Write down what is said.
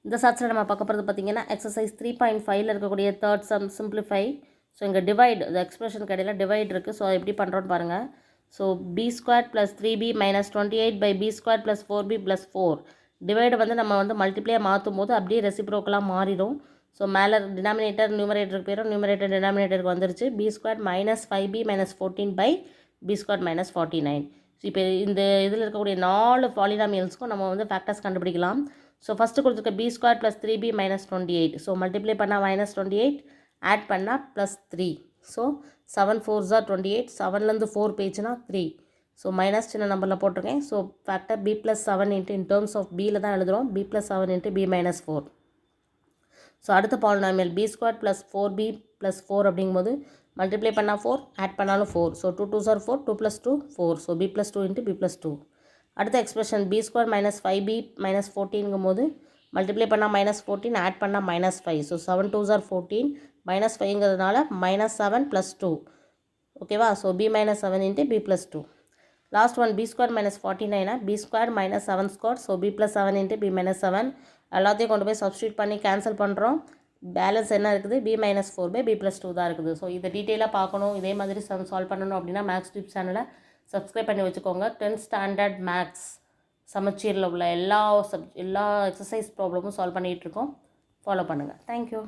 இந்த சாட்சியில் நம்ம பார்க்க போகிறது பார்த்திங்கன்னா எக்ஸசைஸ் 3.5ல் இருக்கக்கூடிய தேர்ட் சம் சிம்பிளிஃபை. ஸோ இங்கே டிவைட், இந்த எக்ஸ்பிரஷன் கடையில் டிவைட் இருக்குது. ஸோ எப்படி பண்ணுறோன்னு பாருங்கள். So b² + 3b - 28/b² + 4b + 4 divide வந்து நம்ம வந்து மல்டிப்ளேயாக மாற்றும் போது அப்படியே ரெசிப்ரோக்கலாக மாறிடும். ஸோ மேலே டினாமினேட்டர் நியூமரேட்டருக்கு பேரும் நியூமரேட்டர் டினாமினேட்டருக்கு வந்துருச்சு. b² - 5b - 14/b² - 49. ஸோ இப்போ இந்த இதில் இருக்கக்கூடிய 4 பாலினாமியல்ஸ்க்கும் நம்ம வந்து ஃபேக்டர்ஸ் கண்டுபிடிக்கலாம். ஸோ ஃபஸ்ட்டு கொடுத்துருக்க b² + 3b - 28. ஸோ மல்டிப்ளை பண்ணால் -28, ஆட் பண்ணால் +3. So 7 4s are 28. 7லேருந்து 4 போயிடுச்சுன்னா 3. ஸோ மைனஸ் சின்ன நம்பரில் போட்டிருக்கேன். So factor b + 7 in terms of பியில் தான் எழுதுகிறோம். b + 7 × b - 4. ஸோ அடுத்த பாலினாமியல் b² + 4b + 4 அப்படிங்கும்போது மல்டிப்ளை பண்ணால் 4, ஆட் பண்ணாலும் 4. So 2 2s are 4, 2 + 2 4. So b + 2 × b + 2. அடுத்த எக்ஸ்பிரஷன் b² - 5b - 14ங்கும்போது மல்டிப்ளை பண்ணால் -14, ஆட் பண்ணால் -5. So 7 2s are 14, -5ங்கிறதுனால -7 + 2. ஓகேவா? So b - 7 × b + 2. Last one b² - 49, b² - 7². So b + 7 × b - 7. எல்லாத்தையும் கொண்டு போய் சப்ஸ்டியூட் பண்ணி கேன்சல் பண்ணுறோம். பேலன்ஸ் என்ன இருக்குது? b - 4/b + 2 தான் இருக்குது. ஸோ இதை டீட்டெயிலாக பார்க்கணும், இதே மாதிரி சால்வ் பண்ணணும் அப்படின்னா மேக்ஸ் டிப்ஸ் சேனலை சப்ஸ்கிரைப் பண்ணி வச்சுக்கோங்க. 10th ஸ்டாண்டர்ட் மேக்ஸ் சமச்சீரில் உள்ள எல்லா எக்ஸசைஸ் ப்ராப்ளமும் சால்வ் பண்ணிகிட்ருக்கோம். ஃபாலோ பண்ணுங்கள். தேங்க்யூ.